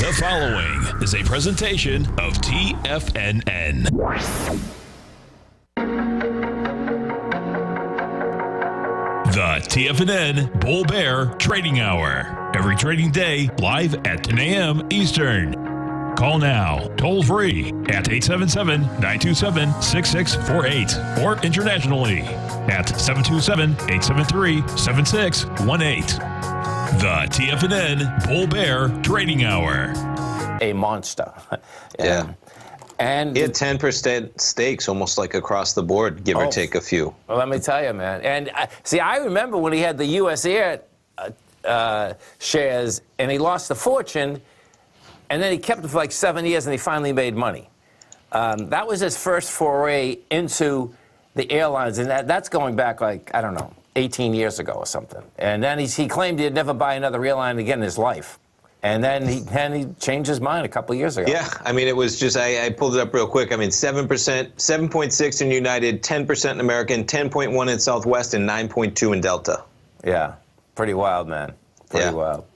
The following is a presentation of TFNN. The TFNN Bull Bear Trading Hour. Every trading day, live at 10 a.m. Eastern. Call now, toll free at 877-927-6648 or internationally at 727-873-7618. The TFNN Bull Bear Trading Hour. A monster. Yeah. And he had 10% stakes almost like across the board, give or take a few. Well, let me tell you, man. And see, I remember when he had the U.S. Air shares and he lost a fortune, and then he kept it for like 7 years and he finally made money. That was his first foray into the airlines, and that's going back like, I don't know, 18 years ago or something. And then he claimed he'd never buy another airline again in his life. And then he changed his mind a couple of years ago. Yeah, I mean, it was just, I pulled it up real quick. I mean, 7%, 7.6 in United, 10% in American, 10.1 in Southwest, and 9.2 in Delta. Yeah, pretty wild, man. Pretty wild.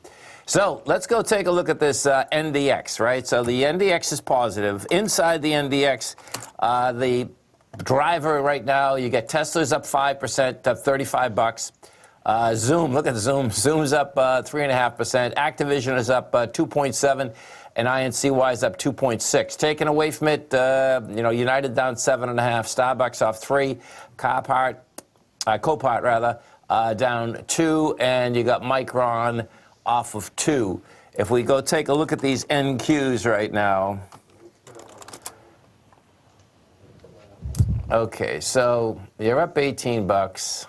So let's go take a look at this NDX, right? So the NDX is positive. Inside the NDX, the driver right now, you get Tesla's up 5%, up $35. Zoom, look at Zoom. Zoom's up 3.5%. Activision is up 2.7%, and INCY is up 2.6%. Taken away from it, United down 7.5%, Starbucks off 3%, Copart rather down 2%, and you got Micron off of 2%. If we go take a look at these NQs right now. Okay, so you're up $18.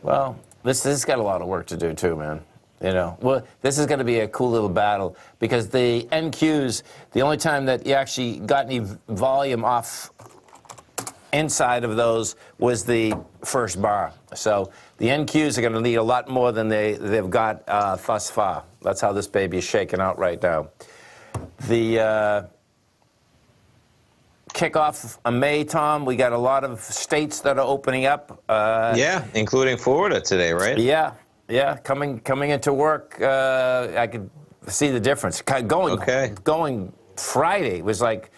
Well, this has got a lot of work to do too, man. You know, well, this is going to be a cool little battle because the NQs, the only time that you actually got any volume off inside of those was the first bar. So the NQs are going to need a lot more than they've got thus far. That's how this baby is shaking out right now. The kickoff of May, Tom, we got a lot of states that are opening up. Yeah, including Florida today, right? Yeah, coming into work, I could see the difference. Going Friday was like,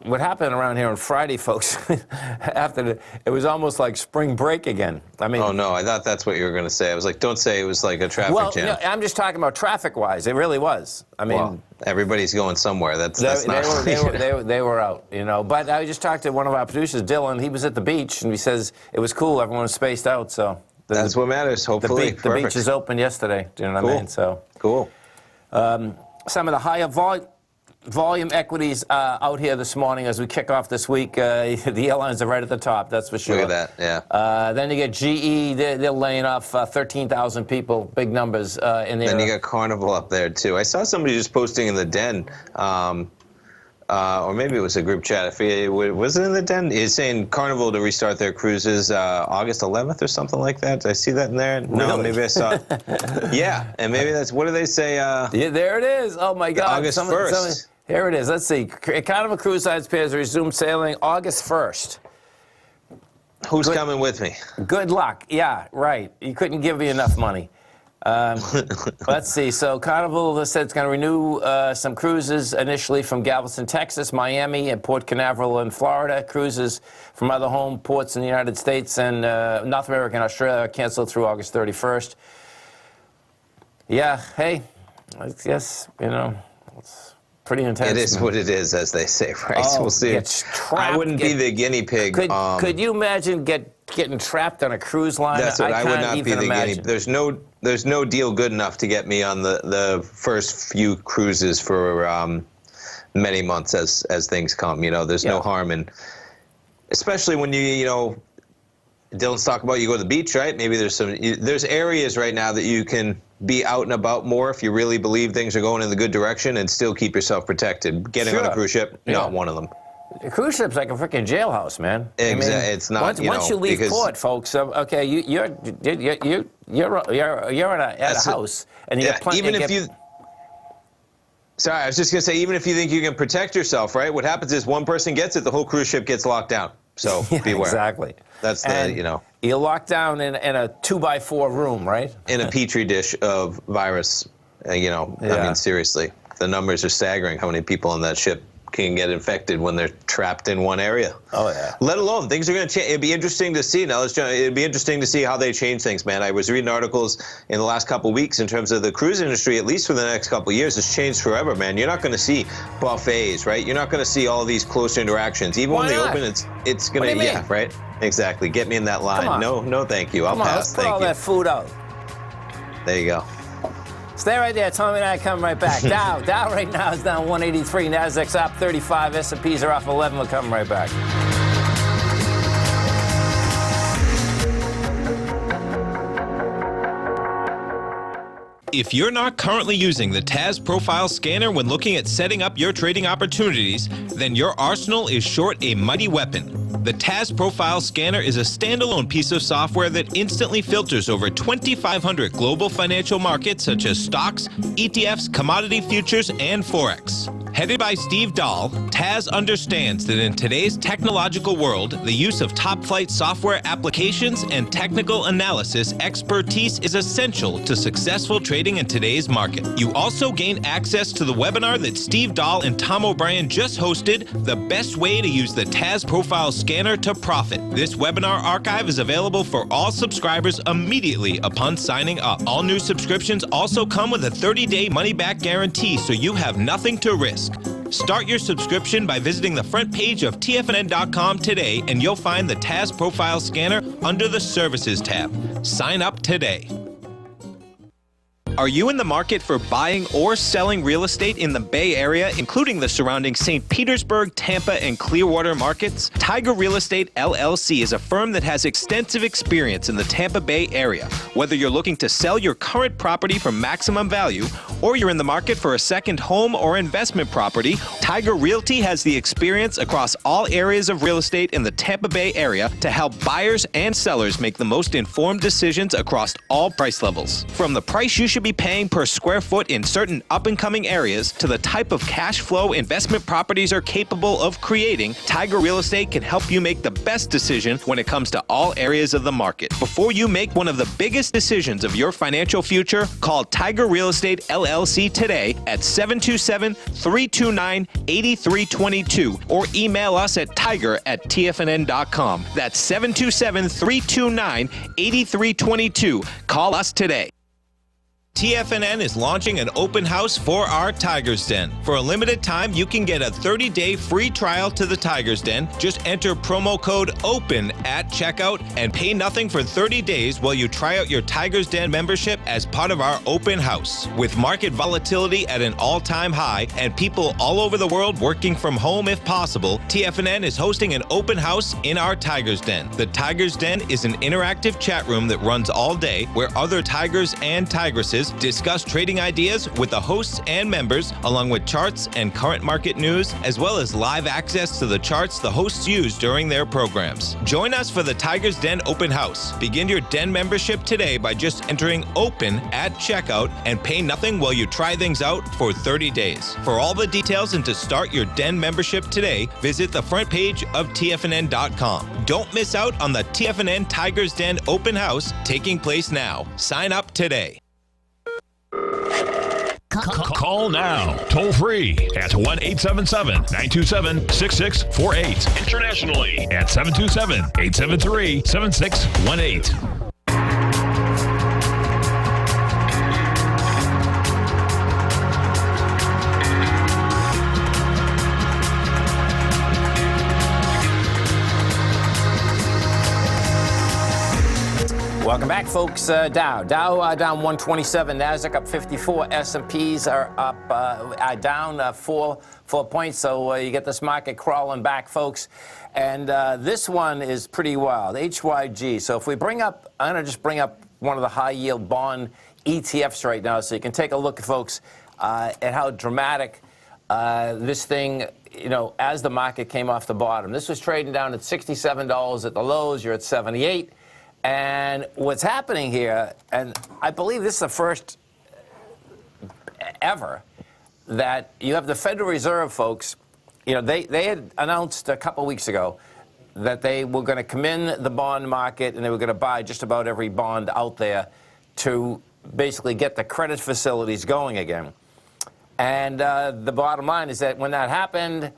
what happened around here on Friday, folks, it was almost like spring break again. I mean, oh, no, I thought that's what you were going to say. I was like, don't say it was like a traffic jam. Well, I'm just talking about traffic-wise. It really was. I mean, well, everybody's going somewhere. That's not they were out, you know. But I just talked to one of our producers, Dylan. He was at the beach, and he says it was cool. Everyone was spaced out, so. That's what matters, hopefully. The beach is open yesterday. Do you know what I mean? So. Cool. Some of the higher volume equities out here this morning as we kick off this week. The airlines are right at the top, that's for sure. Look at that, yeah. Then you get GE, they're laying off 13,000 people, big numbers in there. Then you got Carnival up there, too. I saw somebody just posting in the Den, or maybe it was a group chat. I forget, was it in the Den? He's saying Carnival to restart their cruises August 11th or something like that. Did I see that in there? No, really? Maybe I saw it. Yeah, and maybe that's, what do they say? Yeah, there it is. Oh, my God. August 1st. Here it is. Let's see. Carnival Cruise Lines pairs resume sailing August 1st. Who's coming with me? Good luck. Yeah, right. You couldn't give me enough money. Let's see. So Carnival said it's going to renew some cruises initially from Galveston, Texas, Miami, and Port Canaveral in Florida. Cruises from other home ports in the United States and North America and Australia are canceled through August 31st. Yeah, hey, I guess, you know, it's pretty intense. It is what it is, as they say, right? Oh, we'll see. I wouldn't be the guinea pig. Could you imagine getting trapped on a cruise line? That's what I would not be the imagine. guinea. There's no deal good enough to get me on the first few cruises for many months as things come. You know, there's no harm in, especially when you know, Dylan's talking about you go to the beach, right? Maybe there's areas right now that you can be out and about more if you really believe things are going in the good direction and still keep yourself protected. Getting on a cruise ship, not one of them. A cruise ship's like a freaking jailhouse, man. Exactly. I mean, it's not. Once you leave port, folks. Okay, you're at a house, and you get plenty. Even if you. Sorry, I was just gonna say, even if you think you can protect yourself, right? What happens is one person gets it, the whole cruise ship gets locked down. So beware. Exactly. That's the, you know. You're locked down in a 2x4 room, right? In a petri dish of virus I mean, seriously, the numbers are staggering. How many people on that ship can get infected when they're trapped in one area? Oh, yeah. Let alone, things are going to change. It'd be interesting to see. Now, it'd be interesting to see how they change things, man. I was reading articles in the last couple of weeks in terms of the cruise industry, at least for the next couple of years, it's changed forever, man. You're not going to see buffets, right? You're not going to see all these close interactions. Even when they open, it's going to, yeah, right? Exactly. Get me in that line. No, thank you. I'll pass. Let's put all that food out. There you go. Stay right there. Tommy and I come right back. Dow right now is down 183. Nasdaq's up 35. S&Ps are off 11. We'll come right back. If you're not currently using the TAS Profile Scanner when looking at setting up your trading opportunities, then your arsenal is short a mighty weapon. The TAS Profile Scanner is a standalone piece of software that instantly filters over 2,500 global financial markets such as stocks, ETFs, commodity futures, and Forex. Headed by Steve Dahl, TAS understands that in today's technological world, the use of top-flight software applications and technical analysis expertise is essential to successful trading in today's market. You also gain access to the webinar that Steve Dahl and Tom O'Brien just hosted, The Best Way to Use the TAS Profile Scanner to Profit. This webinar archive is available for all subscribers immediately upon signing up. All new subscriptions also come with a 30-day money-back guarantee, so you have nothing to risk. Start your subscription by visiting the front page of TFNN.com today, and you'll find the TAS Profile Scanner under the Services tab. Sign up today. Are you in the market for buying or selling real estate in the Bay Area, including the surrounding St. Petersburg, Tampa, and Clearwater markets? Tiger Real Estate LLC is a firm that has extensive experience in the Tampa Bay area. Whether you're looking to sell your current property for maximum value, or you're in the market for a second home or investment property, Tiger Realty has the experience across all areas of real estate in the Tampa Bay area to help buyers and sellers make the most informed decisions across all price levels. From the price you should be paying per square foot in certain up-and-coming areas to the type of cash flow investment properties are capable of creating, Tiger Real Estate can help you make the best decision when it comes to all areas of the market. Before you make one of the biggest decisions of your financial future, call Tiger Real Estate LLC today at 727-329-8322 or email us at tiger@tfnn.com. That's 727-329-8322. Call us today. TFNN is launching an open house for our Tiger's Den. For a limited time, you can get a 30-day free trial to the Tiger's Den. Just enter promo code OPEN at checkout and pay nothing for 30 days while you try out your Tiger's Den membership as part of our open house. With market volatility at an all-time high and people all over the world working from home if possible, TFNN is hosting an open house in our Tiger's Den. The Tiger's Den is an interactive chat room that runs all day where other tigers and tigresses discuss trading ideas with the hosts and members, along with charts and current market news, as well as live access to the charts the hosts use during their programs. Join us for the Tiger's Den Open House. Begin your Den membership today by just entering OPEN at checkout and pay nothing while you try things out for 30 days. For all the details and to start your Den membership today, visit the front page of TFNN.com. Don't miss out on the TFNN Tiger's Den Open House taking place now. Sign up today. Call now, toll free at 1-877-927-6648. Internationally at 727-873-7618. Welcome back, folks. Dow down 127, Nasdaq up 54, S&Ps are up down 4 points. So you get this market crawling back, folks. And this one is pretty wild. HYG. So if we bring up, I'm going to just bring up one of the high yield bond ETFs right now, so you can take a look, folks, at how dramatic this thing, as the market came off the bottom. This was trading down at $67 at the lows. You're at 78. And what's happening here, and I believe this is the first ever that you have the Federal Reserve, folks. They had announced a couple weeks ago that they were going to come in the bond market and they were going to buy just about every bond out there to basically get the credit facilities going again. And the bottom line is that when that happened,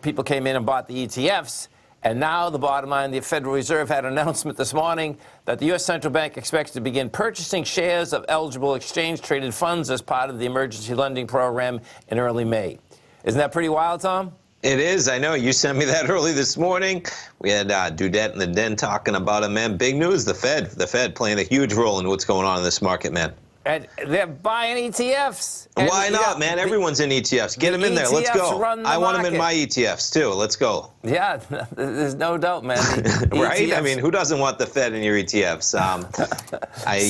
people came in and bought the ETFs. And now the bottom line, the Federal Reserve had an announcement this morning that the U.S. Central Bank expects to begin purchasing shares of eligible exchange-traded funds as part of the emergency lending program in early May. Isn't that pretty wild, Tom? It is. I know. You sent me that early this morning. We had Dudette in the den talking about it, man. Big news, the Fed playing a huge role in what's going on in this market, man. And they're buying ETFs. Why not, man? Everyone's in ETFs. Get them in there. Let's go. I want them in my ETFs, too. Let's go. Yeah, there's no doubt, man. Right? ETFs. I mean, who doesn't want the Fed in your ETFs?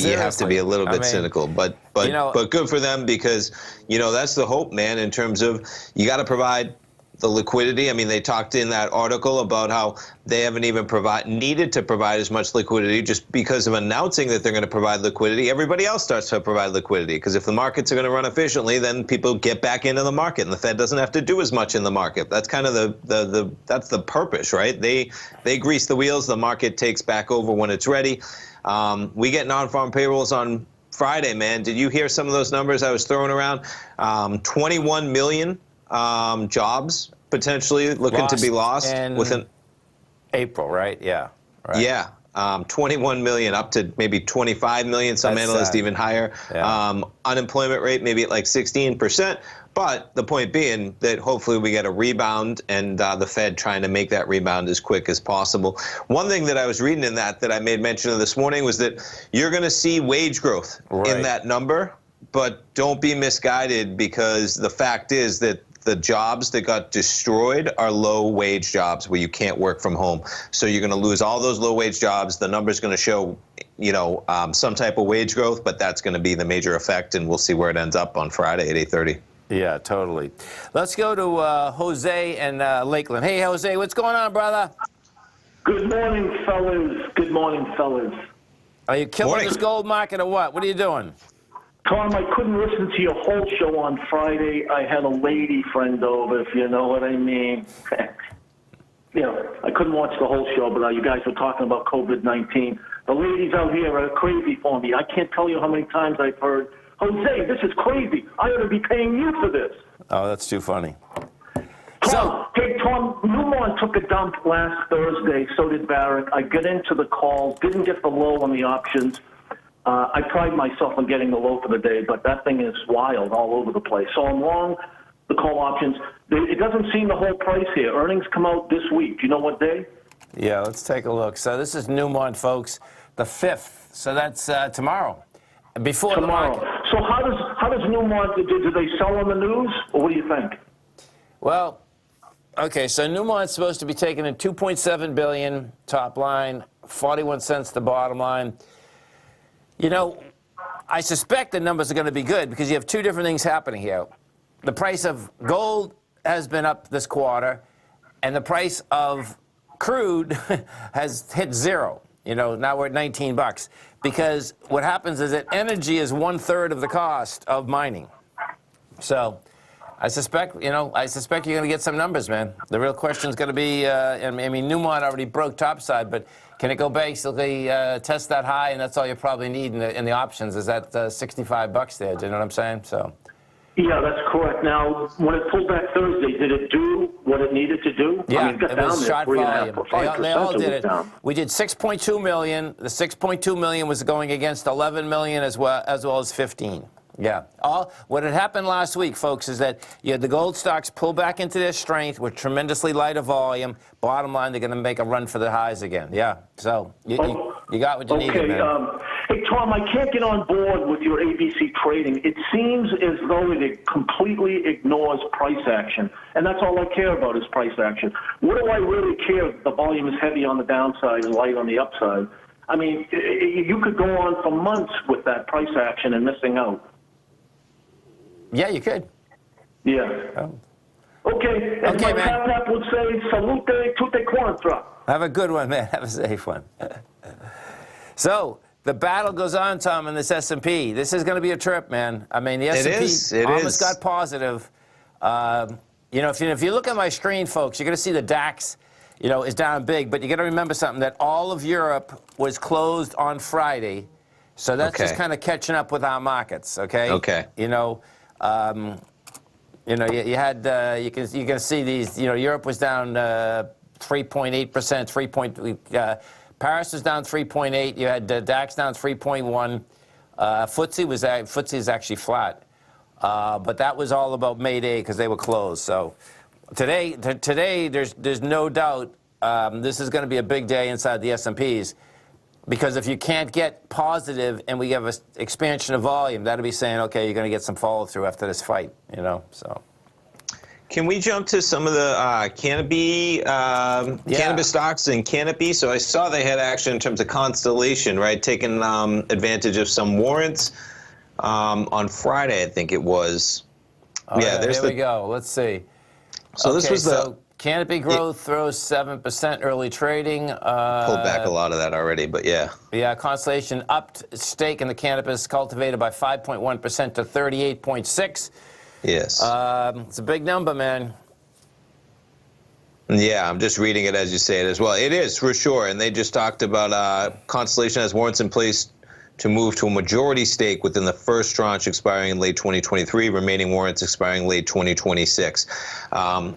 You have to be a little bit cynical. But good for them because, that's the hope, man, in terms of you got to provide the liquidity. I mean, they talked in that article about how they haven't even needed to provide as much liquidity just because of announcing that they're going to provide liquidity. Everybody else starts to provide liquidity because if the markets are going to run efficiently, then people get back into the market and the Fed doesn't have to do as much in the market. That's kind of that's the purpose, right? They grease the wheels. The market takes back over when it's ready. We get non-farm payrolls on Friday, man. Did you hear some of those numbers I was throwing around? 21 million jobs potentially looking to be lost within April, right? Yeah. Right. Yeah. 21 million up to maybe 25 million. Some analysts even higher. Yeah. Unemployment rate maybe at like 16%. But the point being that hopefully we get a rebound and the Fed trying to make that rebound as quick as possible. One thing that I was reading in that I made mention of this morning was that you're going to see wage growth in that number. But don't be misguided because the fact is that the jobs that got destroyed are low-wage jobs where you can't work from home. So you're going to lose all those low-wage jobs. The number's going to show, some type of wage growth, but that's going to be the major effect, and we'll see where it ends up on Friday at 8:30. Yeah, totally. Let's go to Jose and Lakeland. Hey, Jose, what's going on, brother? Good morning, fellas. Good morning, fellas. Are you killing this gold market or what? What are you doing? Tom, I couldn't listen to your whole show on Friday. I had a lady friend over, if you know what I mean. I couldn't watch the whole show, but you guys were talking about COVID-19. The ladies out here are crazy for me. I can't tell you how many times I've heard, Jose, this is crazy. I ought to be paying you for this. Oh, that's too funny. Tom, Newmont took a dump last Thursday. So did Barrick. I got into the call, didn't get the low on the options. I pride myself on getting the low for the day, but that thing is wild all over the place. So I'm long the call options. It doesn't seem the whole price here. Earnings come out this week. Do you know what day? Yeah, let's take a look. So this is Newmont, folks, the 5th. So that's tomorrow. Before tomorrow. The market. So how does Newmont, do they sell on the news, or what do you think? Well, okay, so Newmont's supposed to be taking in $2.7 billion top line, 41 cents the bottom line. I suspect the numbers are going to be good because you have two different things happening here. The price of gold has been up this quarter, and the price of crude has hit zero. Now we're at $19 because what happens is that energy is 1/3 of the cost of mining. So I suspect you're going to get some numbers, man. The real question is going to be, Newmont already broke topside, but can it go basically test that high, and that's all you probably need in the options is that $65 there. Do you know what I'm saying? So. Yeah, that's correct. Now, when it pulled back Thursday, did it do what it needed to do? Yeah, it was short volume. They all did it. We did 6.2 million. The 6.2 million was going against 11 million as well as 15. Yeah. What had happened last week, folks, is that you had the gold stocks pull back into their strength with tremendously lighter volume. Bottom line, they're going to make a run for the highs again. Yeah. So you got what you needed, man. Hey, Tom, I can't get on board with your ABC trading. It seems as though it completely ignores price action, and that's all I care about is price action. What do I really care if the volume is heavy on the downside and light on the upside? I mean, you could go on for months with that price action and missing out. Yeah, you could. Yeah. Oh. Okay. As my Pap would say, salute tutte quantra. Have a good one, man. Have a safe one. So the battle goes on, Tom, in this S&P. This is going to be a trip, man. I mean, the S&P almost got positive. If you look at my screen, folks, you're going to see the DAX, is down big. But you got to remember something, that all of Europe was closed on Friday. So that's just kind of catching up with our markets, okay? Okay. You had you can see these. Europe was down 3.8%. Paris was down 3.8. You had DAX down 3.1. FTSE is actually flat, but that was all about May Day because they were closed. So today, there's no doubt this is going to be a big day inside the S&Ps. Because if you can't get positive and we have an expansion of volume, that'll be saying, okay, you're going to get some follow-through after this fight, so. Can we jump to some of the cannabis stocks and Canopy? So I saw they had action in terms of Constellation, right, taking advantage of some warrants on Friday, I think it was. There we go. Let's see. So this was Canopy growth throws 7% early trading. Pulled back a lot of that already, but yeah. Yeah, Constellation upped its stake in the cannabis cultivated by 5.1% to 38.6. Yes. It's a big number, man. Yeah, I'm just reading it as you say it as well. It is, for sure. And they just talked about Constellation has warrants in place to move to a majority stake within the first tranche expiring in late 2023, remaining warrants expiring late 2026.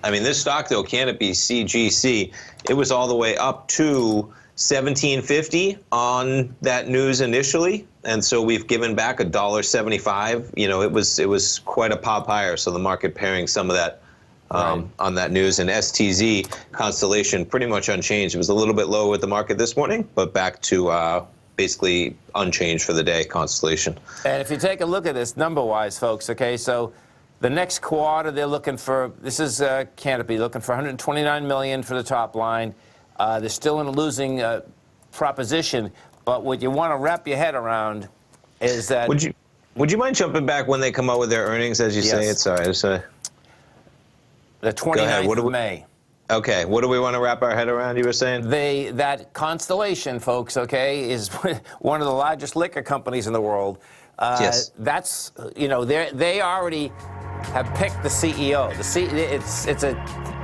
This stock, though, Canopy, CGC, it was all the way up to $17.50 on that news initially, and so we've given back $1.75. It was quite a pop higher, so the market pairing some of that on that news. And STZ, Constellation, pretty much unchanged. It was a little bit lower with the market this morning, but back to basically unchanged for the day, Constellation. And if you take a look at this number-wise, folks, okay, so the next quarter they're looking for, this is Canopy, looking for $129 million for the top line. They're still in a losing proposition, but what you want to wrap your head around is that... Would you mind jumping back when they come out with their earnings, as you say it? Sorry, the 29th of May. Okay, what do we want to wrap our head around, you were saying? That Constellation, folks, okay, is one of the largest liquor companies in the world. Yes. That's, they already have picked the CEO.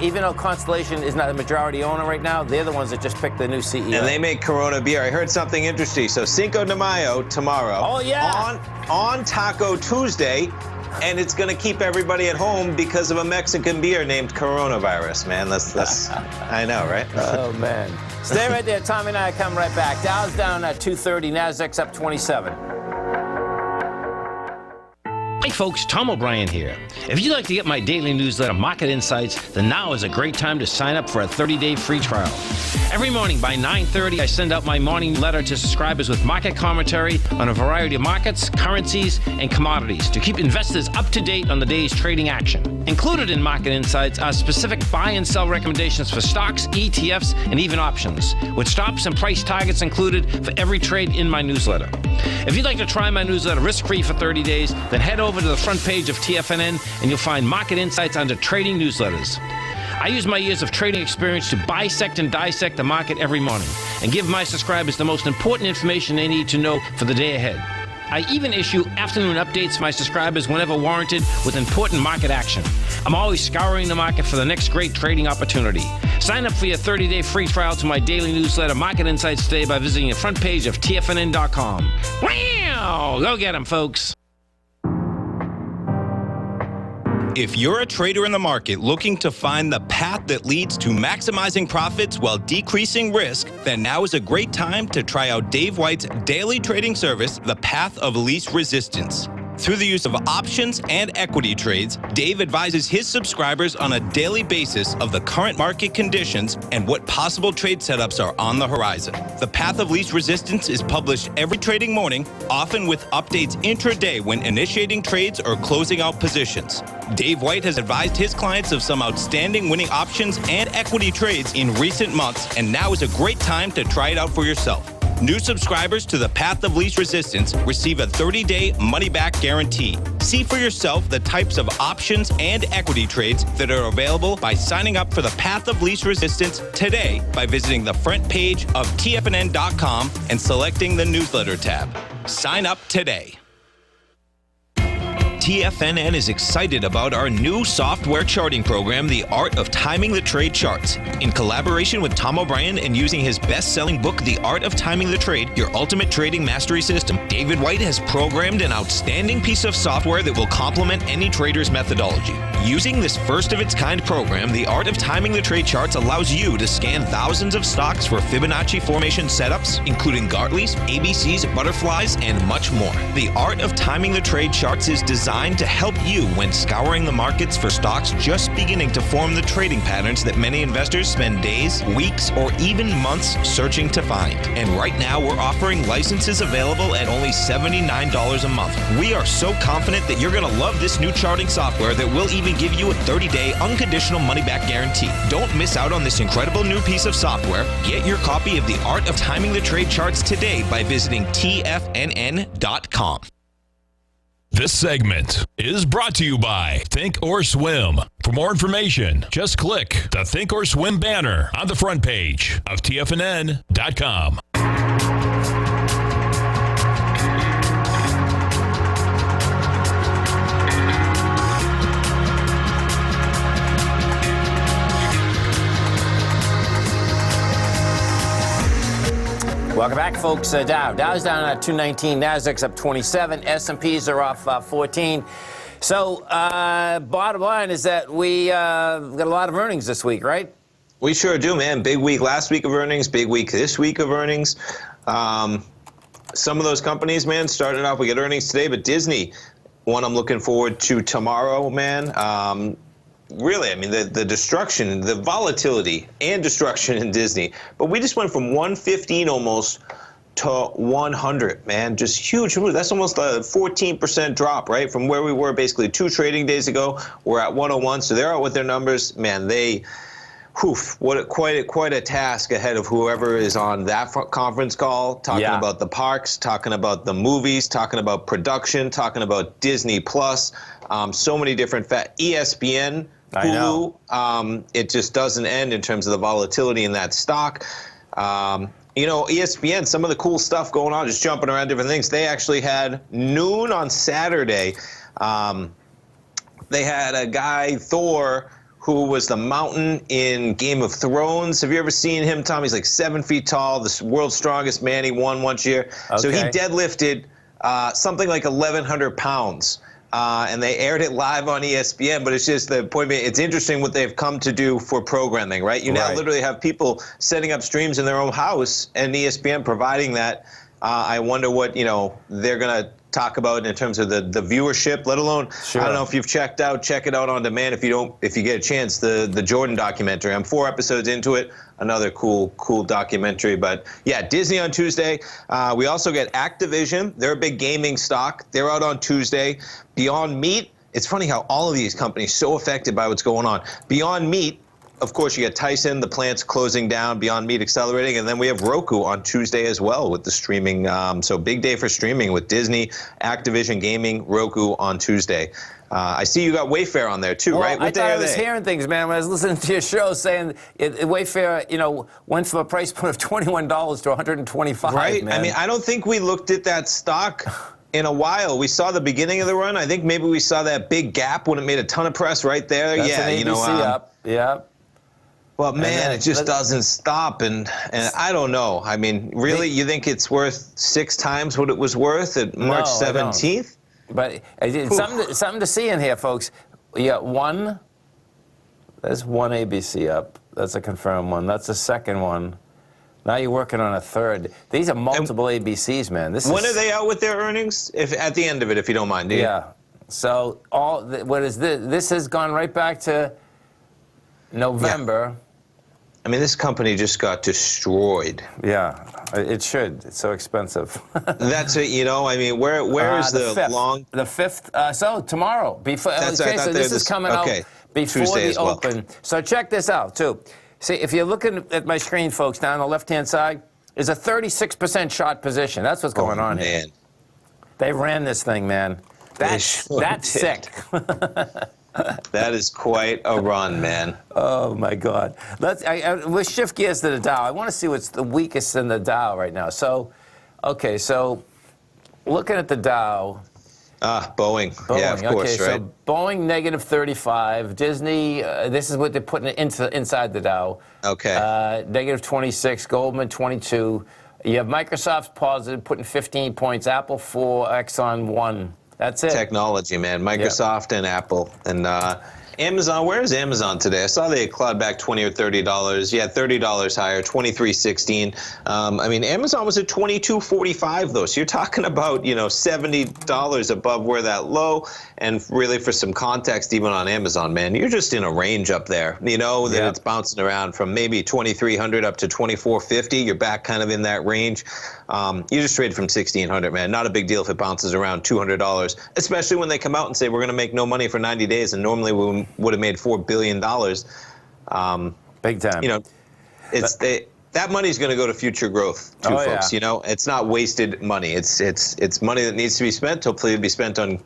Even though Constellation is not a majority owner right now, they're the ones that just picked the new CEO. And they make Corona beer. I heard something interesting. So Cinco de Mayo tomorrow. Oh, yeah. On Taco Tuesday. And it's going to keep everybody at home because of a Mexican beer named Coronavirus, man. That's I know, right? Oh, man. Stay right there. Tommy and I come right back. Dow's down at 230. NASDAQ's up 27. Hey folks, Tom O'Brien here. If you'd like to get my daily newsletter, Market Insights, then now is a great time to sign up for a 30-day free trial. Every morning by 9:30, I send out my morning letter to subscribers with market commentary on a variety of markets, currencies, and commodities to keep investors up to date on the day's trading action. Included in Market Insights are specific buy and sell recommendations for stocks, ETFs, and even options, with stops and price targets included for every trade in my newsletter. If you'd like to try my newsletter risk-free for 30 days, then head over to the front page of TFNN and you'll find Market Insights under Trading Newsletters. I use my years of trading experience to bisect and dissect the market every morning and give my subscribers the most important information they need to know for the day ahead. I even issue afternoon updates to my subscribers whenever warranted with important market action. I'm always scouring the market for the next great trading opportunity. Sign up for your 30-day free trial to my daily newsletter, Market Insights, today by visiting the front page of TFNN.com. Wow! Go get them, folks. If you're a trader in the market looking to find the path that leads to maximizing profits while decreasing risk, then now is a great time to try out Dave White's daily trading service, The Path of Least Resistance. Through the use of options and equity trades, Dave advises his subscribers on a daily basis of the current market conditions and what possible trade setups are on the horizon. The Path of Least Resistance is published every trading morning, often with updates intraday when initiating trades or closing out positions. Dave White has advised his clients of some outstanding winning options and equity trades in recent months, and now is a great time to try it out for yourself. New subscribers to the Path of Least Resistance receive a 30-day money-back guarantee. See for yourself the types of options and equity trades that are available by signing up for the Path of Least Resistance today by visiting the front page of TFNN.com and selecting the newsletter tab. Sign up today. TFNN is excited about our new software charting program, The Art of Timing the Trade Charts. In collaboration with Tom O'Brien and using his best-selling book, The Art of Timing the Trade, Your Ultimate Trading Mastery System, David White has programmed an outstanding piece of software that will complement any trader's methodology. Using this first-of-its-kind program, The Art of Timing the Trade Charts allows you to scan thousands of stocks for Fibonacci formation setups, including Gartleys, ABCs, butterflies, and much more. The Art of Timing the Trade Charts is designed to help you when scouring the markets for stocks just beginning to form the trading patterns that many investors spend days, weeks, or even months searching to find. And right now, we're offering licenses available at only $79 a month. We are so confident that you're going to love this new charting software that will even give you a 30-day unconditional money-back guarantee. Don't miss out on this incredible new piece of software. Get your copy of The Art of Timing the Trade Charts today by visiting TFNN.com. This segment is brought to you by Think or Swim. For more information, just click the Think or Swim banner on the front page of TFNN.com. Welcome back, folks. Dow's down at 219, Nasdaq's up 27, S&Ps are off 14. So, bottom line is that we got a lot of earnings this week, right? We sure do, man. Big week last week of earnings, big week this week of earnings. Some of those companies, man, starting off, we get earnings today, but Disney, one I'm looking forward to tomorrow, man. Really, I mean, the destruction, the volatility and destruction in Disney. But we just went from 115 almost to 100, man. Just huge. That's almost a 14% drop, right? From where we were basically 2 trading days ago. We're at 101. So they're out with their numbers. Man, quite a task ahead of whoever is on that conference call, talking about the parks, talking about the movies, talking about production, talking about Disney Plus. So many different ESPN, Hulu. It just doesn't end in terms of the volatility in that stock. ESPN, some of the cool stuff going on, just jumping around different things. They actually had noon on Saturday. They had a guy, Thor, who was the mountain in Game of Thrones. Have you ever seen him, Tom? He's like 7 feet tall, the world's strongest man. He won one year. Okay. So he deadlifted something like 1,100 pounds. And they aired it live on ESPN, but it's just the point being, it's interesting what they've come to do for programming, right? You now literally have people setting up streams in their own house and ESPN providing that. I wonder what, they're going to talk about in terms of the viewership, let alone, I don't know if you've check it out on demand if you get a chance, the Jordan documentary. I'm 4 episodes into it. Another cool documentary. But yeah, Disney on Tuesday. We also get Activision. They're a big gaming stock. They're out on Tuesday. Beyond Meat. It's funny how all of these companies so affected by what's going on. Beyond Meat, of course, you get Tyson, the plant's closing down, Beyond Meat accelerating, and then we have Roku on Tuesday as well with the streaming. So big day for streaming with Disney, Activision Gaming, Roku on Tuesday. I see you got Wayfair on there too, right? What I thought I was hearing things, man, when I was listening to your show saying Wayfair, went from a price point of $21 to $125. Right. Man. I mean, I don't think we looked at that stock in a while. We saw the beginning of the run. I think maybe we saw that big gap when it made a ton of press right there. That's an ABC up. Yeah. But man, it just doesn't stop, and I don't know. I mean, really, you think it's worth 6 times what it was worth at March 17th? But something to see in here, folks. You got there's one ABC up. That's a confirmed one. That's the second one. Now you're working on a third. These are multiple ABCs, man. When are they out with their earnings? At the end of it, if you don't mind, Yeah. So what is this? This has gone right back to November. Yeah. I mean, this company just got destroyed. Yeah, it should. It's so expensive. That's it. I mean, where is the 5th. long? The 5th. So tomorrow. This is coming out before Tuesday the open. So check this out too. See, if you're looking at my screen, folks, down on the left-hand side, is a 36% short position. That's what's going on here. They ran this thing, man. That's sick. That is quite a run, man. Oh my God! Let's shift gears to the Dow. I want to see what's the weakest in the Dow right now. So, okay, so looking at the Dow. Boeing. Yeah, of course, okay, right? so Boeing negative 35. Disney, this is what they're putting it inside the Dow. Okay. Negative 26. Goldman 22. You have Microsoft positive, putting 15 points. Apple 4. Exxon 1. That's it. Technology, man. Microsoft and Apple. And Amazon, where is Amazon today? I saw they clawed back $20 or $30. Yeah, $30 higher, $23.16. I mean, Amazon was at $22.45 though. So you're talking about, you know, $70 above where that low. And really, for some context, even on Amazon, man, you're just in a range up there. You know that it's bouncing around from maybe 2,300 up to 2,450. You're back kind of in that range. You just traded from 1,600, man. Not a big deal if it bounces around $200, especially when they come out and say we're going to make no money for 90 days, and normally we would have made $4 billion. Big time. You know, that money's going to go to future growth too, folks. Yeah. You know, it's not wasted money. It's money that needs to be spent. Hopefully, it'll be spent on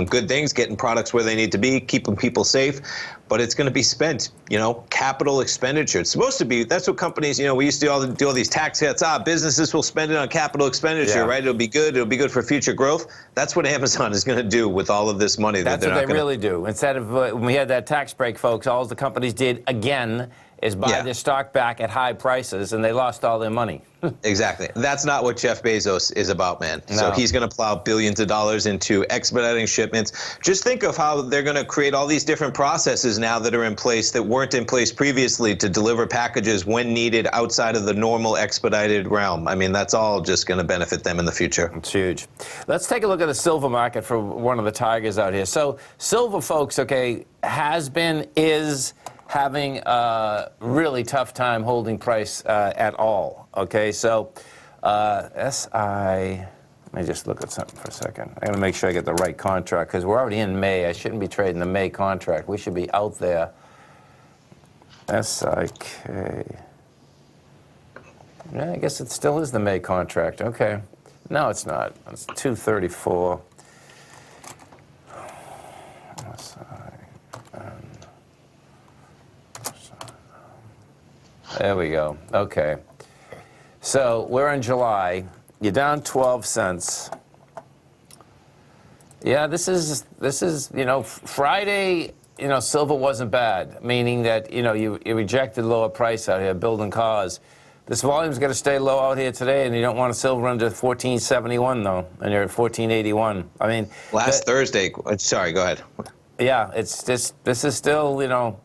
good things, getting products where they need to be, keeping people safe. But it's going to be spent, you know, capital expenditure. It's supposed to be. That's what companies, you know, we used to do all these tax cuts. Businesses will spend it on capital expenditure, right? It'll be good. It'll be good for future growth. That's what Amazon is going to do with all of this money. That's what they really do. Instead of when we had that tax break, folks, all the companies did again is buy their stock back at high prices, and they lost all their money. Exactly. That's not what Jeff Bezos is about, man. No. So he's going to plow billions of dollars into expediting shipments. Just think of how they're going to create all these different processes now that are in place that weren't in place previously to deliver packages when needed outside of the normal expedited realm. I mean, that's all just going to benefit them in the future. It's huge. Let's take a look at the silver market for one of the tigers out here. So silver, folks, okay, is having a really tough time holding price at all. Okay, so let me just look at something for a second. I gotta make sure I get the right contract because we're already in May. I shouldn't be trading the May contract. We should be out there. SIK. Yeah, I guess it still is the May contract. Okay. No, it's not. It's 234. There we go. Okay. So we're in July. You're down 12 cents. Yeah, this is you know, Friday, you know, silver wasn't bad, meaning that, you know, you rejected lower price out here, building cars. This volume's going to stay low out here today, and you don't want a silver under 1471 though, and you're at 1481. I mean, Thursday. Sorry, go ahead. Yeah, it's just this is still, you know.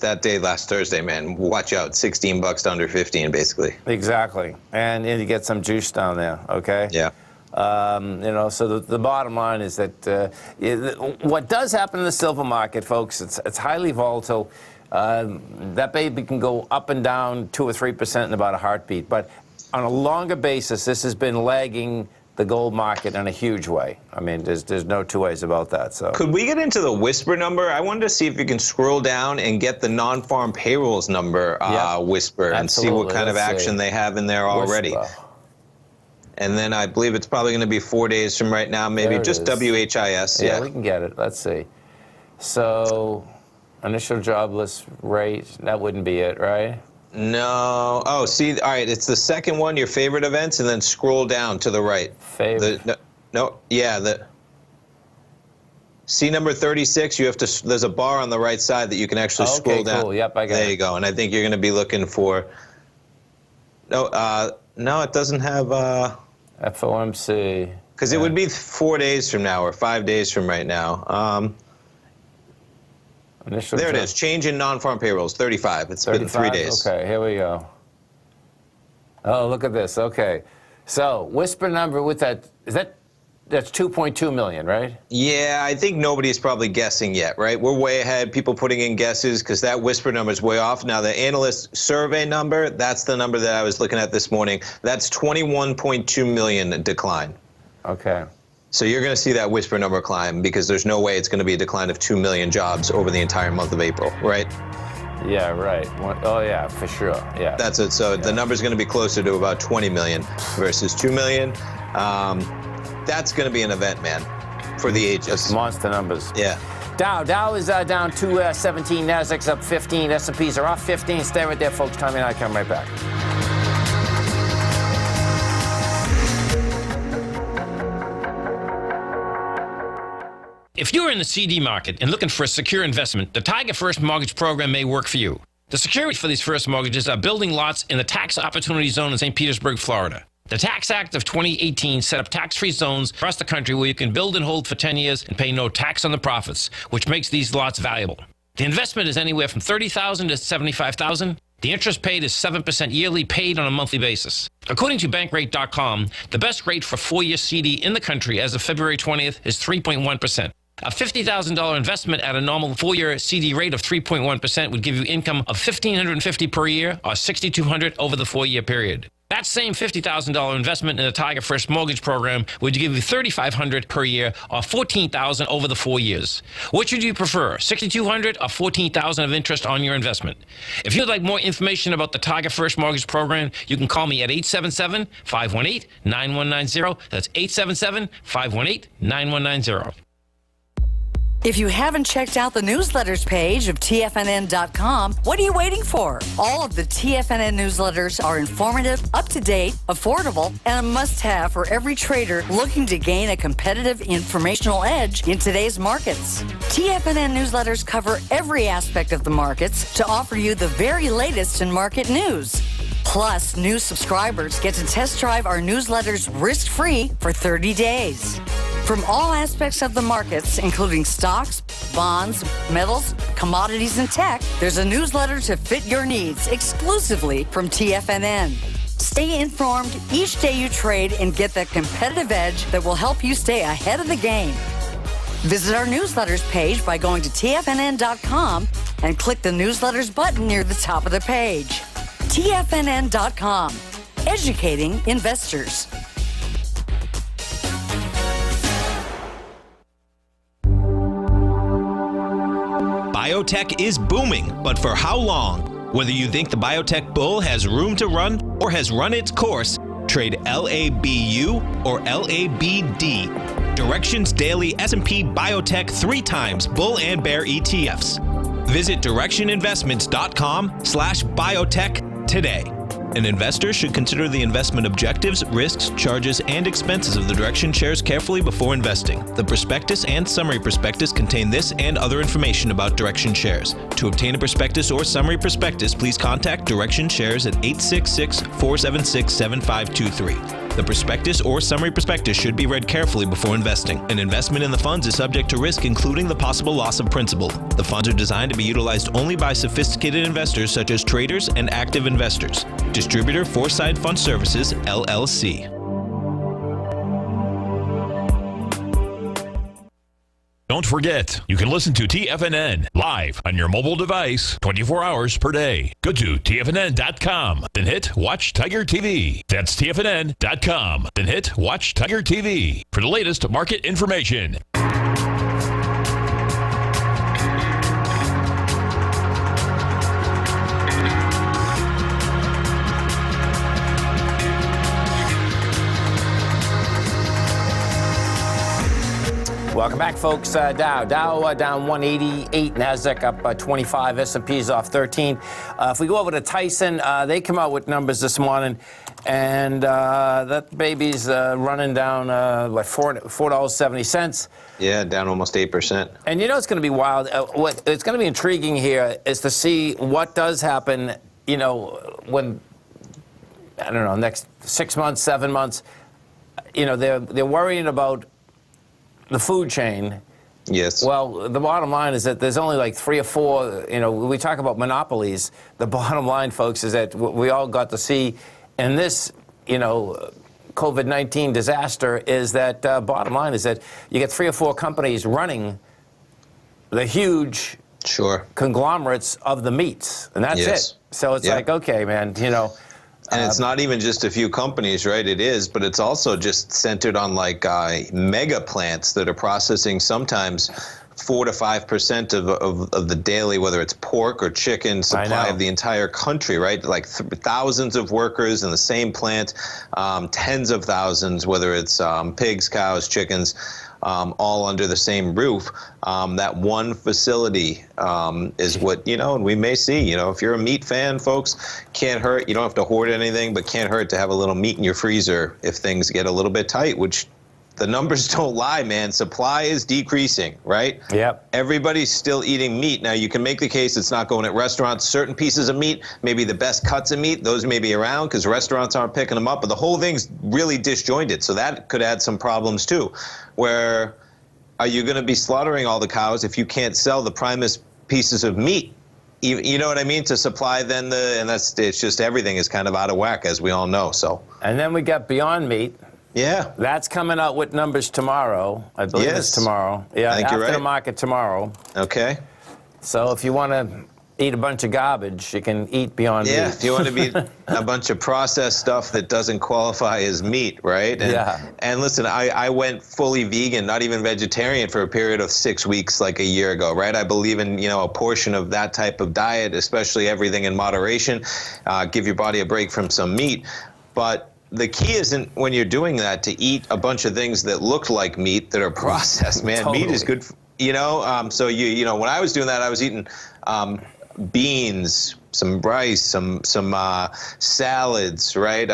That day last Thursday, man, watch out, $16 to under 15, basically. Exactly, and you get some juice down there, okay? Yeah. You know, so the bottom line is that what does happen in the silver market, folks, it's highly volatile. That baby can go up and down 2 or 3% in about a heartbeat, but on a longer basis, this has been lagging the gold market in a huge way. I mean, there's no two ways about that. So could we get into the whisper number? I wanted to see if you can scroll down and get the non-farm payrolls number whisper and see what kind of action they have in there already. Whisper. And then I believe it's probably going to be 4 days from right now, maybe just WHIS. Yeah, we can get it. Let's see. So initial jobless rate, that wouldn't be it, right? No. Oh, see, all right, it's the second one, your favorite events, and then scroll down to the right. Favorite? See number 36, you have to, there's a bar on the right side that you can actually scroll down. Cool. Yep, I got it. There you go. And I think you're going to be looking for, no, it doesn't have, FOMC. Because it would be 4 days from now or 5 days from right now. There it is. Change in non-farm payrolls, 35. It's 35? Been 3 days. Okay, here we go. Oh, look at this. Okay. So, whisper number with that, that's 2.2 million, right? Yeah, I think nobody's probably guessing yet, right? We're way ahead. People putting in guesses because that whisper number is way off. Now, the analyst survey number, that's the number that I was looking at this morning. That's 21.2 million decline. Okay. So you're going to see that whisper number climb because there's no way it's going to be a decline of 2 million jobs over the entire month of April, right? Yeah, right. Oh, yeah, for sure. Yeah. That's it. So the number's going to be closer to about 20 million versus 2 million. That's going to be an event, man, for the ages. It's monster numbers. Yeah. Dow is down 217. Nasdaq's up 15. S&Ps are off 15. Stay right there, folks. Tommy and I come right back. If you're in the CD market and looking for a secure investment, the Tiger First Mortgage Program may work for you. The security for these first mortgages are building lots in the Tax Opportunity Zone in St. Petersburg, Florida. The Tax Act of 2018 set up tax-free zones across the country where you can build and hold for 10 years and pay no tax on the profits, which makes these lots valuable. The investment is anywhere from $30,000 to $75,000. The interest paid is 7% yearly, paid on a monthly basis. According to Bankrate.com, the best rate for 4-year CD in the country as of February 20th is 3.1%. A $50,000 investment at a normal 4-year CD rate of 3.1% would give you income of $1,550 per year or $6,200 over the 4-year period. That same $50,000 investment in the Tiger First Mortgage Program would give you $3,500 per year or $14,000 over the 4 years. Which would you prefer, $6,200 or $14,000 of interest on your investment? If you'd like more information about the Tiger First Mortgage Program, you can call me at 877-518-9190. That's 877-518-9190. If you haven't checked out the newsletters page of TFNN.com, what are you waiting for? All of the TFNN newsletters are informative, up-to-date, affordable, and a must-have for every trader looking to gain a competitive informational edge in today's markets. TFNN newsletters cover every aspect of the markets to offer you the very latest in market news. Plus, new subscribers get to test drive our newsletters risk-free for 30 days. From all aspects of the markets, including stocks, bonds, metals, commodities, and tech, there's a newsletter to fit your needs exclusively from TFNN. Stay informed each day you trade and get that competitive edge that will help you stay ahead of the game. Visit our newsletters page by going to TFNN.com and click the newsletters button near the top of the page. TFNN.com, educating investors. Biotech is booming, but for how long? Whether you think the biotech bull has room to run or has run its course, trade LABU or LABD. Directions Daily S&P Biotech 3 times bull and bear ETFs. Visit directioninvestments.com/biotech today. An investor should consider the investment objectives, risks, charges, and expenses of the Direction shares carefully before investing. The prospectus and summary prospectus contain this and other information about Direction shares. To obtain a prospectus or summary prospectus, please contact Direction shares at 866-476-7523. The prospectus or summary prospectus should be read carefully before investing. An investment in the funds is subject to risk, including the possible loss of principal. The funds are designed to be utilized only by sophisticated investors such as traders and active investors. Distributor Foreside Fund Services, LLC. Don't forget, you can listen to TFNN live on your mobile device 24 hours per day. Go to TFNN.com, then hit Watch Tiger TV. That's TFNN.com, then hit Watch Tiger TV for the latest market information. Welcome back, folks. Dow down 188, Nasdaq up 25, S&P's off 13. If we go over to Tyson, they come out with numbers this morning, and that baby's running down $4.70. Yeah, down almost 8%. And you know it's going to be wild. What it's going to be intriguing here is to see what does happen. You know, when I don't know, next 6 months, 7 months. You know, they're worrying about the food chain. Yes. Well, the bottom line is that there's only like 3 or 4, you know, we talk about monopolies. The bottom line, folks, is that we all got to see in this, you know, COVID-19 disaster is that bottom line is that you get 3 or 4 companies running the huge conglomerates of the meats, and that's it. So it's like, okay, man, you know. And it's not even just a few companies, right? It is, but it's also just centered on like mega plants that are processing sometimes 4 to 5% of the daily, whether it's pork or chicken supply of the entire country, right? Like thousands of workers in the same plant, tens of thousands, whether it's pigs, cows, chickens, all under the same roof. That one facility is what, you know, and we may see, you know, if you're a meat fan, folks, can't hurt. You don't have to hoard anything, but can't hurt to have a little meat in your freezer if things get a little bit tight, which the numbers don't lie, man. Supply is decreasing, right? Yep. Everybody's still eating meat. Now, you can make the case it's not going at restaurants. Certain pieces of meat, maybe the best cuts of meat, those may be around because restaurants aren't picking them up. But the whole thing's really disjointed. So that could add some problems, too. Where are you going to be slaughtering all the cows if you can't sell the primest pieces of meat? You know what I mean? To supply then it's just everything is kind of out of whack, as we all know. So. And then we got Beyond Meat. Yeah. That's coming out with numbers tomorrow. I believe it's tomorrow. Yeah, I think after you're right. the market tomorrow. Okay. So if you want to eat a bunch of garbage, you can eat Beyond Meat. Yeah, if you want to be a bunch of processed stuff that doesn't qualify as meat, right? And listen, I went fully vegan, not even vegetarian, for a period of 6 weeks like a year ago, right? I believe in, a portion of that type of diet, especially everything in moderation. Give your body a break from some meat. But the key isn't when you're doing that to eat a bunch of things that look like meat that are processed, man. Totally. Meat is good, so when I was doing that, I was eating beans, some rice, some salads, right?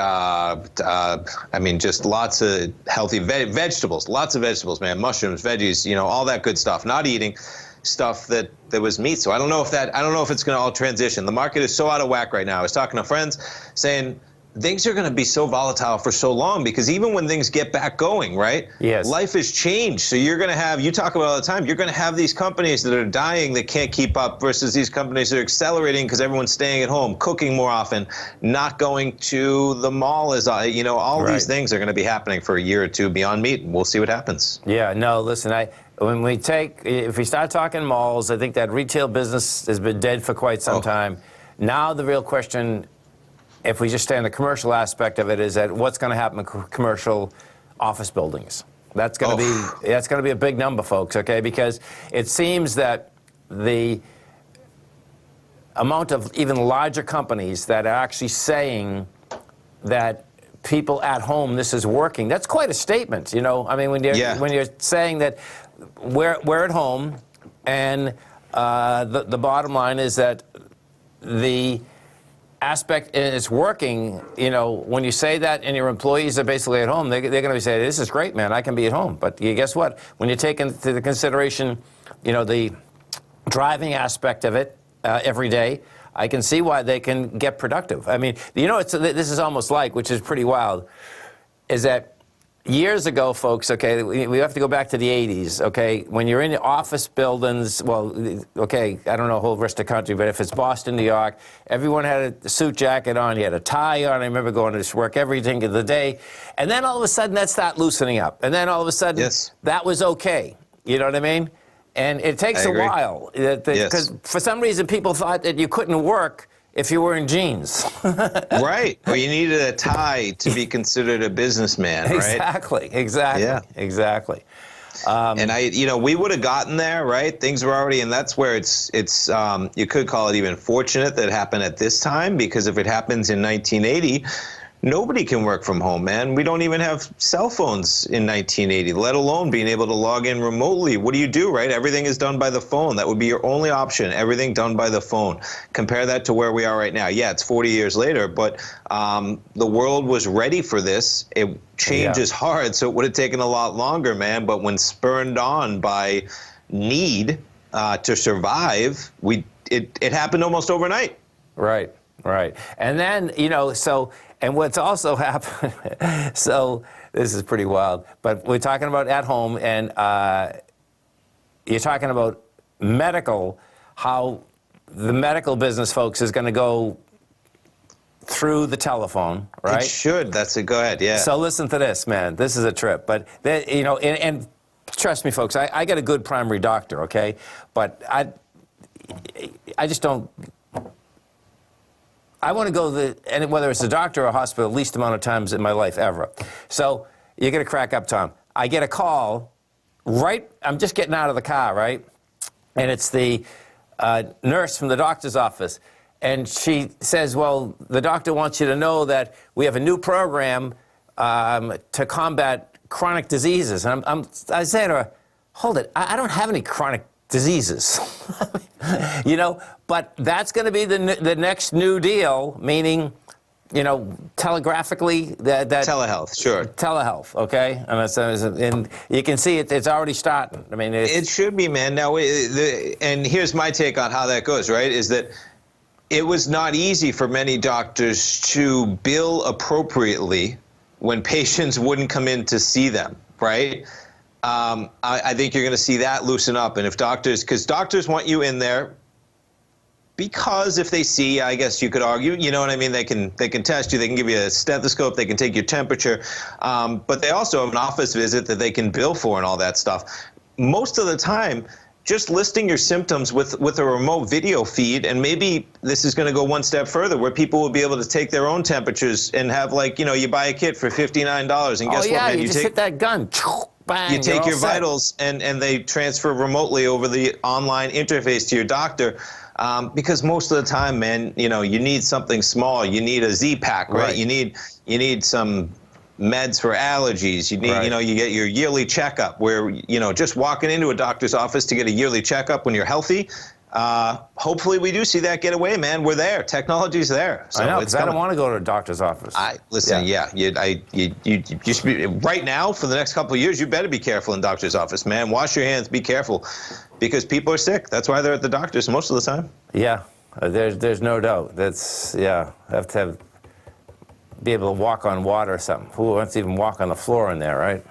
Just lots of healthy vegetables, lots of vegetables, man. Mushrooms, veggies, all that good stuff. Not eating stuff that was meat. So I don't know if it's going to all transition. The market is so out of whack right now. I was talking to friends saying things are going to be so volatile for so long because even when things get back going, right? Yes. Life has changed. So you're going to have, you talk about all the time, you're going to have these companies that are dying that can't keep up versus these companies that are accelerating because everyone's staying at home, cooking more often, not going to the mall as all these things are going to be happening for a year or two beyond meat. We'll see what happens. Yeah, no, listen, if we start talking malls, I think that retail business has been dead for quite some time. Now the real question, if we just stay on the commercial aspect of it, is that what's going to happen in commercial office buildings? That's going to be a big number, folks. Okay, because it seems that the amount of even larger companies that are actually saying that people at home, this is working. That's quite a statement, when you're saying that we're at home, and the bottom line is that the aspect is working. When you say that and your employees are basically at home, they're going to be saying, this is great, man, I can be at home. But guess what? When you take into the consideration, the driving aspect of it every day, I can see why they can get productive. I mean, this is almost like, which is pretty wild, is that years ago, folks, okay, we have to go back to the 80s, okay? When you're in the office buildings, I don't know the whole rest of the country, but if it's Boston, New York, everyone had a suit jacket on, you had a tie on. I remember going to work every day of the day. And then all of a sudden, that started loosening up. And then all of a sudden, that was okay. You know what I mean? And it takes a while. Because for some reason, people thought that you couldn't work if you were in jeans. Right. Or you needed a tie to be considered a businessman, right? Exactly. Yeah. Exactly. And we would have gotten there, right? Things were already, and that's where it's you could call it even fortunate that it happened at this time, because if it happens in 1980, nobody can work from home, man. We don't even have cell phones in 1980, let alone being able to log in remotely. What do you do, right? Everything is done by the phone. That would be your only option, everything done by the phone. Compare that to where we are right now. Yeah, it's 40 years later, but the world was ready for this. Change is hard, so it would have taken a lot longer, man. But when spurred on by need to survive, it happened almost overnight. Right. And then, and what's also happened, so this is pretty wild, but we're talking about at home, and you're talking about medical, how the medical business, folks, is going to go through the telephone, right? It should. Go ahead, yeah. So listen to this, man. This is a trip. But, and trust me, folks, I got a good primary doctor, okay? But I just don't... I want to go and whether it's a doctor or a hospital, least amount of times in my life ever. So you're going to crack up, Tom. I get a call, I'm just getting out of the car, right? And it's the nurse from the doctor's office. And she says, well, the doctor wants you to know that we have a new program to combat chronic diseases. And I say to her, hold it, I don't have any chronic diseases. But that's going to be the next new deal, meaning telegraphically that Telehealth, sure. Telehealth, okay, and you can see it's already starting. I mean, it should be, man. Now, and here's my take on how that goes. Right, is that it was not easy for many doctors to bill appropriately when patients wouldn't come in to see them. Right. I think you're going to see that loosen up, and because doctors want you in there. Because if they see, I guess you could argue, you know what I mean, they can test you, they can give you a stethoscope, they can take your temperature, but they also have an office visit that they can bill for and all that stuff. Most of the time, just listing your symptoms with a remote video feed, and maybe this is going to go one step further, where people will be able to take their own temperatures and have, like, you buy a kit for $59, and guess what, man? You just hit that gun. Bang, you take your set. vitals, and they transfer remotely over the online interface to your doctor. Because most of the time, man, you need something small. You need a Z-Pack, right? You need some meds for allergies. You need, you get your yearly checkup where, just walking into a doctor's office to get a yearly checkup when you're healthy. Hopefully we do see that get away, man. We're there. Technology's there. So I know, because I don't want to go to a doctor's office. Listen, you should be, right now, for the next couple of years, you better be careful in doctor's office, man. Wash your hands, be careful, because people are sick. That's why they're at the doctor's most of the time. Yeah, there's no doubt. That's, have to be able to walk on water or something. Who wants to even walk on the floor in there, right?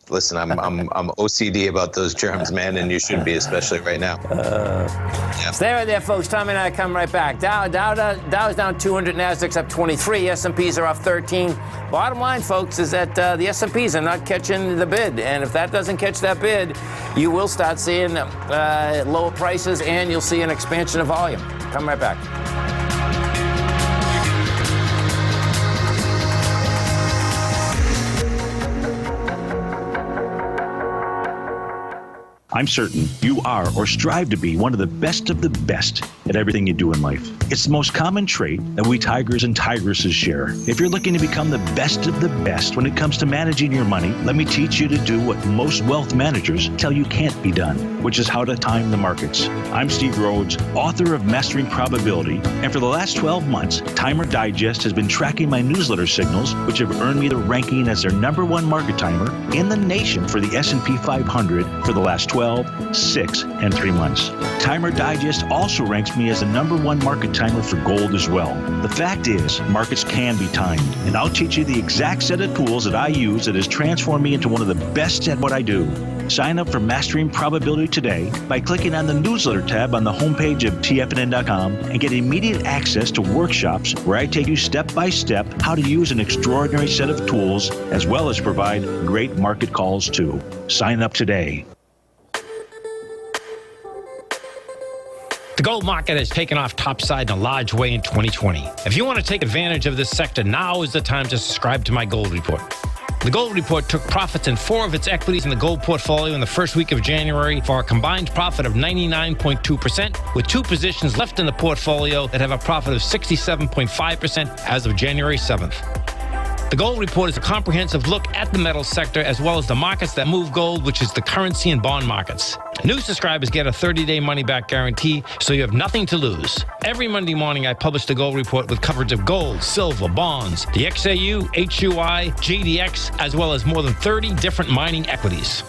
Listen, I'm OCD about those germs, man, and you should be, especially right now. Stay right there, folks. Tommy and I come right back. Dow is down 200, Nasdaq's up 23, S&Ps are off 13. Bottom line, folks, is that the S&Ps are not catching the bid, and if that doesn't catch that bid, you will start seeing lower prices, and you'll see an expansion of volume. Come right back. I'm certain you are or strive to be one of the best at everything you do in life. It's the most common trait that we tigers and tigresses share. If you're looking to become the best of the best when it comes to managing your money, let me teach you to do what most wealth managers tell you can't be done, which is how to time the markets. I'm Steve Rhodes, author of Mastering Probability, and for the last 12 months, Timer Digest has been tracking my newsletter signals, which have earned me the ranking as their #1 market timer in the nation for the S&P 500 for the last 12, 6, and 3 months. Timer Digest also ranks me as the #1 market timer for gold as well. The fact is, markets can be timed, and I'll teach you the exact set of tools that I use that has transformed me into one of the best at what I do. Sign up for Mastering Probability today by clicking on the newsletter tab on the homepage of TFNN.com and get immediate access to workshops where I take you step by step how to use an extraordinary set of tools, as well as provide great market calls too. Sign up today. The gold market has taken off topside in a large way in 2020. If you want to take advantage of this sector, now is the time to subscribe to my gold report. The gold report took profits in 4 of its equities in the gold portfolio in the first week of January for a combined profit of 99.2%, with 2 positions left in the portfolio that have a profit of 67.5% as of January 7th. The gold report is a comprehensive look at the metals sector as well as the markets that move gold, which is the currency and bond markets. New subscribers get a 30-day money-back guarantee, so you have nothing to lose. Every Monday morning, I publish the gold report with coverage of gold, silver, bonds, the XAU, HUI, GDX, as well as more than 30 different mining equities.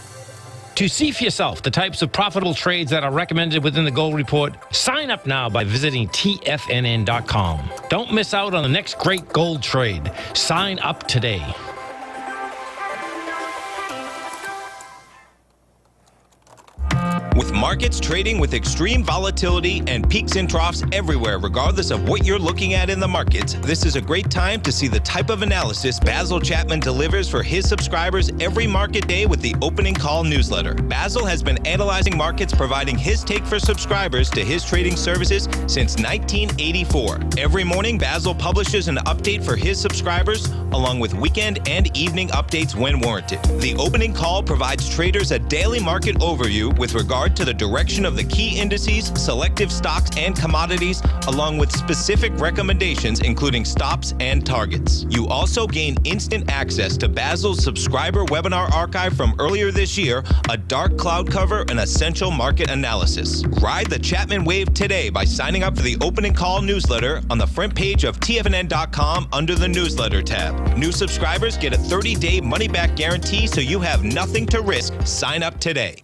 To see for yourself the types of profitable trades that are recommended within the gold report, sign up now by visiting TFNN.com. Don't miss out on the next great gold trade. Sign up today. With markets trading with extreme volatility and peaks and troughs everywhere, regardless of what you're looking at in the markets, this is a great time to see the type of analysis Basil Chapman delivers for his subscribers every market day with the Opening Call newsletter. Basil has been analyzing markets, providing his take for subscribers to his trading services since 1984. Every morning, Basil publishes an update for his subscribers, along with weekend and evening updates when warranted. The Opening Call provides traders a daily market overview with regard to the direction of the key indices, selective stocks, and commodities, along with specific recommendations, including stops and targets. You also gain instant access to Basil's subscriber webinar archive from earlier this year, a dark cloud cover, and essential market analysis. Ride the Chapman wave today by signing up for the opening call newsletter on the front page of TFNN.com under the newsletter tab. New subscribers get a 30-day money-back guarantee, so you have nothing to risk. Sign up today.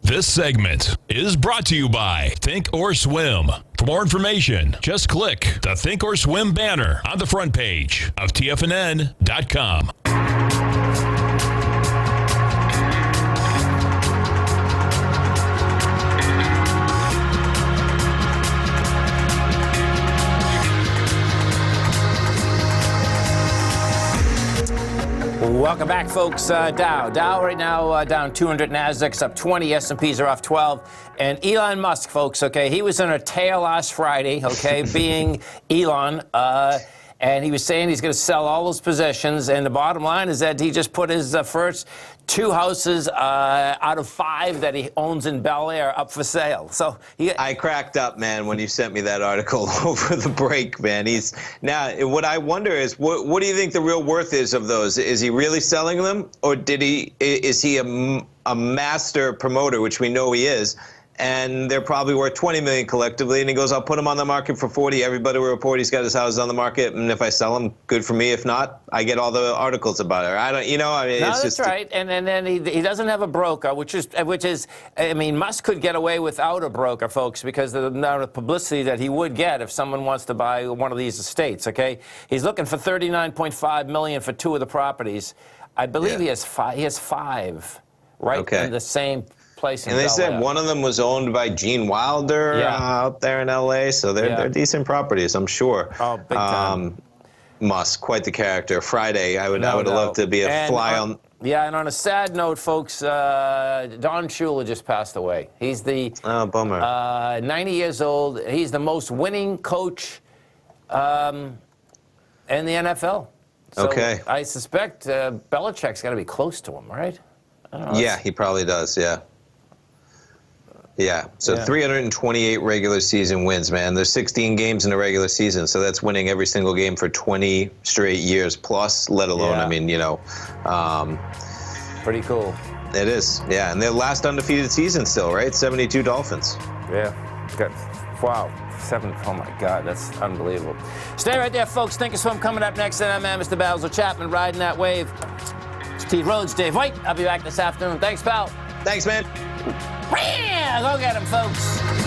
This segment is brought to you by Think or Swim. For more information, just click the Think or Swim banner on the front page of TFNN.com. Welcome back, folks. Dow right now down 200, Nasdaq's up 20, S&Ps are off 12. And Elon Musk, folks, okay, he was on a tear last Friday, okay, being Elon, and he was saying he's going to sell all his possessions. And the bottom line is that he just put his first 2 houses out of 5 that he owns in Bel Air up for sale. So I cracked up, man, when you sent me that article over the break, man. Now, what I wonder is, what do you think the real worth is of those? Is he really selling them, or is he a master promoter, which we know he is? And they're probably worth $20 million collectively. And he goes, I'll put them on the market for 40. Everybody will report he's got his houses on the market. And if I sell them, good for me. If not, I get all the articles about it. I don't, I mean, no, it's that's just right. And then he doesn't have a broker, which is, I mean, Musk could get away without a broker, folks, because of the amount of publicity that he would get if someone wants to buy one of these estates. Okay, he's looking for $39.5 million for 2 of the properties. I believe he has 5. He has 5, right? In the same place. And they said one of them was owned by Gene Wilder out there in L.A., so they're decent properties, I'm sure. Oh, big time. Musk, quite the character. Friday, I would have loved to be a fly on. Yeah, and on a sad note, folks, Don Shula just passed away. He's the bummer. 90 years old. He's the most winning coach in the NFL. So I suspect Belichick's got to be close to him, right? Yeah, he probably does. Yeah. Yeah, so 328 regular season wins, man. There's 16 games in the regular season, so that's winning every single game for 20 straight years plus, let alone, I mean, pretty cool. It is, yeah, and their last undefeated season still, right? 72 Dolphins. Yeah, good. Wow, 7, oh my God, that's unbelievable. Stay right there, folks. Think or Swim coming up next, and I'm Mr. Basil Chapman riding that wave. Steve Rhodes, Dave White. I'll be back this afternoon. Thanks, pal. Thanks, man. Go get him, folks.